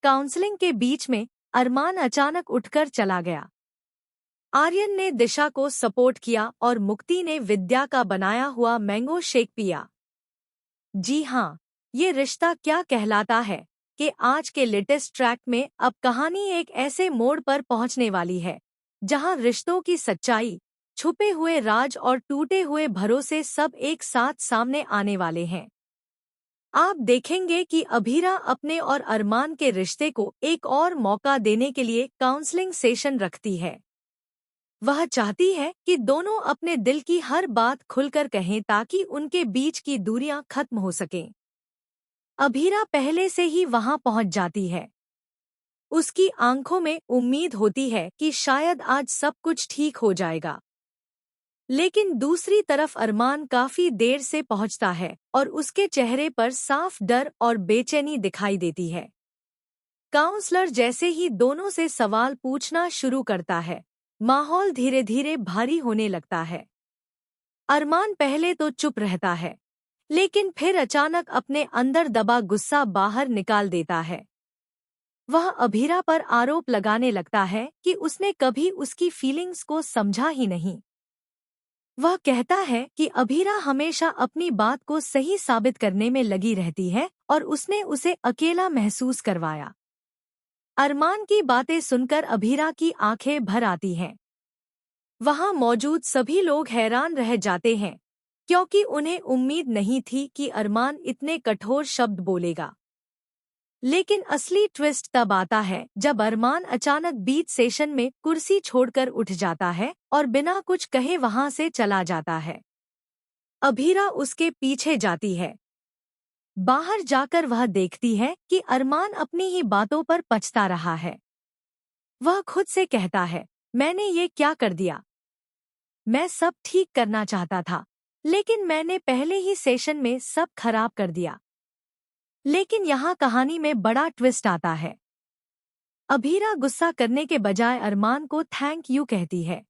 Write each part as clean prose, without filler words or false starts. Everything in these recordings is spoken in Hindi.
काउंसलिंग के बीच में अरमान अचानक उठकर चला गया। आर्यन ने दिशा को सपोर्ट किया और मुक्ति ने विद्या का बनाया हुआ मैंगो शेक पिया। जी हाँ, ये रिश्ता क्या कहलाता है कि आज के लेटेस्ट ट्रैक में अब कहानी एक ऐसे मोड़ पर पहुंचने वाली है जहां रिश्तों की सच्चाई, छुपे हुए राज और टूटे हुए भरोसे सब एक साथ सामने आने वाले हैं। आप देखेंगे कि अभीरा अपने और अरमान के रिश्ते को एक और मौका देने के लिए काउंसलिंग सेशन रखती है। वह चाहती है कि दोनों अपने दिल की हर बात खुलकर कहें ताकि उनके बीच की दूरियां खत्म हो सकें। अभीरा पहले से ही वहां पहुंच जाती है। उसकी आंखों में उम्मीद होती है कि शायद आज सब कुछ ठीक हो जाएगा। लेकिन दूसरी तरफ अरमान काफी देर से पहुंचता है और उसके चेहरे पर साफ डर और बेचैनी दिखाई देती है। काउंसलर जैसे ही दोनों से सवाल पूछना शुरू करता है, माहौल धीरे धीरे भारी होने लगता है। अरमान पहले तो चुप रहता है, लेकिन फिर अचानक अपने अंदर दबा गुस्सा बाहर निकाल देता है। वह अभीरा पर आरोप लगाने लगता है कि उसने कभी उसकी फीलिंग्स को समझा ही नहीं। वह कहता है कि अभीरा हमेशा अपनी बात को सही साबित करने में लगी रहती है और उसने उसे अकेला महसूस करवाया। अरमान की बातें सुनकर अभीरा की आंखें भर आती हैं। वहां मौजूद सभी लोग हैरान रह जाते हैं, क्योंकि उन्हें उम्मीद नहीं थी कि अरमान इतने कठोर शब्द बोलेगा। लेकिन असली ट्विस्ट तब आता है जब अरमान अचानक बीच सेशन में कुर्सी छोड़कर उठ जाता है और बिना कुछ कहे वहां से चला जाता है। अभीरा उसके पीछे जाती है। बाहर जाकर वह देखती है कि अरमान अपनी ही बातों पर पछता रहा है। वह खुद से कहता है, मैंने ये क्या कर दिया? मैं सब ठीक करना चाहता था, लेकिन मैंने पहले ही सेशन में सब खराब कर दिया। लेकिन यहाँ कहानी में बड़ा ट्विस्ट आता है। अभीरा गुस्सा करने के बजाय अरमान को थैंक यू कहती है।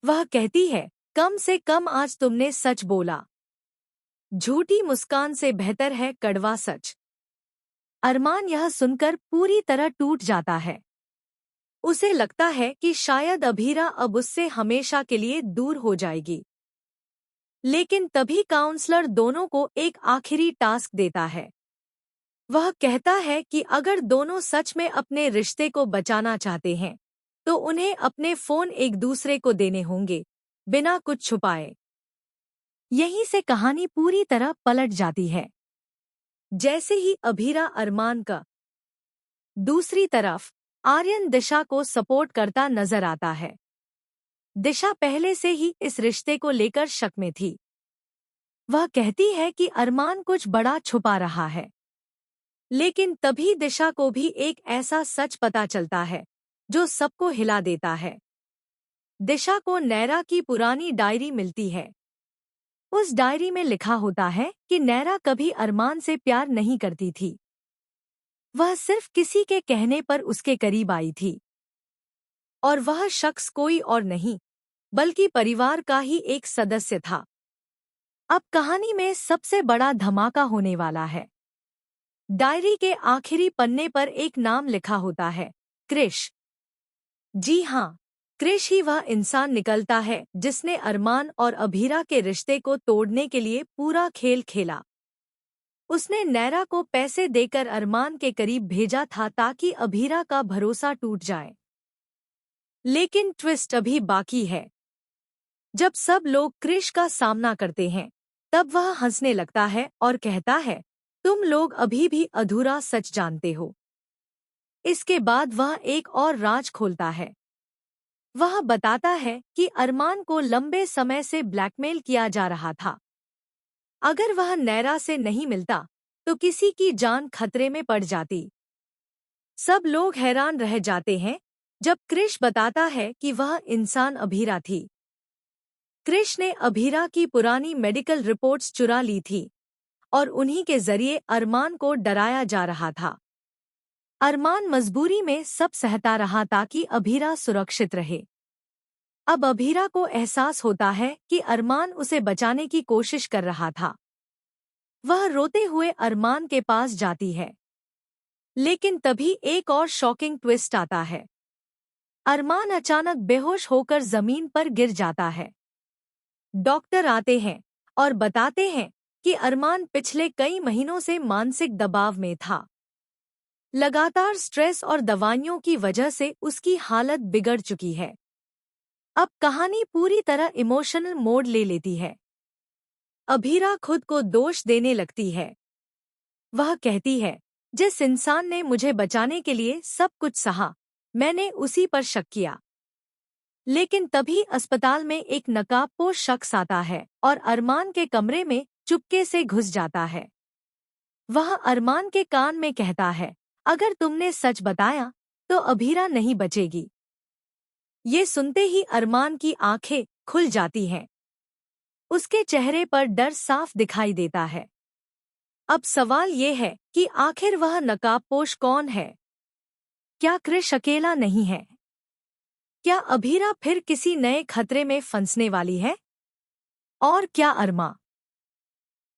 वह कहती है, कम से कम आज तुमने सच बोला। झूठी मुस्कान से बेहतर है कड़वा सच। अरमान यह सुनकर पूरी तरह टूट जाता है। उसे लगता है कि शायद अभीरा अब उससे हमेशा के लिए दूर हो जाएगी। लेकिन तभी काउंसलर दोनों को एक आखिरी टास्क देता है। वह कहता है कि अगर दोनों सच में अपने रिश्ते को बचाना चाहते हैं, तो उन्हें अपने फोन एक दूसरे को देने होंगे, बिना कुछ छुपाए। यहीं से कहानी पूरी तरह पलट जाती है। जैसे ही अभीरा अरमान का दूसरी तरफ आर्यन दिशा को सपोर्ट करता नजर आता है। दिशा पहले से ही इस रिश्ते को लेकर शक में थी। वह कहती है कि अरमान कुछ बड़ा छुपा रहा है। लेकिन तभी दिशा को भी एक ऐसा सच पता चलता है जो सबको हिला देता है। दिशा को नैरा की पुरानी डायरी मिलती है। उस डायरी में लिखा होता है कि नैरा कभी अरमान से प्यार नहीं करती थी। वह सिर्फ किसी के कहने पर उसके करीब आई थी। और वह शख्स कोई और नहीं, बल्कि परिवार का ही एक सदस्य था। अब कहानी में सबसे बड़ा धमाका होने वाला है। डायरी के आखिरी पन्ने पर एक नाम लिखा होता है, क्रिश। जी हाँ, क्रिश ही वह इंसान निकलता है जिसने अरमान और अभीरा के रिश्ते को तोड़ने के लिए पूरा खेल खेला। उसने नैरा को पैसे देकर अरमान के करीब भेजा था ताकि अभीरा का भरोसा टूट जाए। लेकिन ट्विस्ट अभी बाकी है। जब सब लोग क्रिश का सामना करते हैं, तब वह हंसने लगता है और कहता है, तुम लोग अभी भी अधूरा सच जानते हो। इसके बाद वह एक और राज खोलता है। वह बताता है कि अरमान को लंबे समय से ब्लैकमेल किया जा रहा था। अगर वह नैरा से नहीं मिलता, तो किसी की जान खतरे में पड़ जाती। सब लोग हैरान रह जाते हैं जब क्रिश बताता है कि वह इंसान अभीरा थी। क्रिश ने अभीरा की पुरानी मेडिकल रिपोर्ट्स चुरा ली थी और उन्हीं के जरिए अरमान को डराया जा रहा था। अरमान मजबूरी में सब सहता रहा ताकि अभीरा सुरक्षित रहे। अब अभीरा को एहसास होता है कि अरमान उसे बचाने की कोशिश कर रहा था। वह रोते हुए अरमान के पास जाती है। लेकिन तभी एक और शॉकिंग ट्विस्ट आता है। अरमान अचानक बेहोश होकर जमीन पर गिर जाता है। डॉक्टर आते हैं और बताते हैं कि अरमान पिछले कई महीनों से मानसिक दबाव में था। लगातार स्ट्रेस और दवाइयों की वजह से उसकी हालत बिगड़ चुकी है। अब कहानी पूरी तरह इमोशनल मोड़ ले लेती है। अभीरा खुद को दोष देने लगती है। वह कहती है, जिस इंसान ने मुझे बचाने के लिए सब कुछ सहा, मैंने उसी पर शक किया। लेकिन तभी अस्पताल में एक नकाबपोश शख्स आता है और अरमान के कमरे में चुपके से घुस जाता है। वह अरमान के कान में कहता है, अगर तुमने सच बताया तो अभीरा नहीं बचेगी। ये सुनते ही अरमान की आंखें खुल जाती हैं। उसके चेहरे पर डर साफ दिखाई देता है। अब सवाल ये है कि आखिर वह नकाबपोश कौन है? क्या क्रिश अकेला नहीं है? क्या अभीरा फिर किसी नए खतरे में फंसने वाली है? और क्या अरमा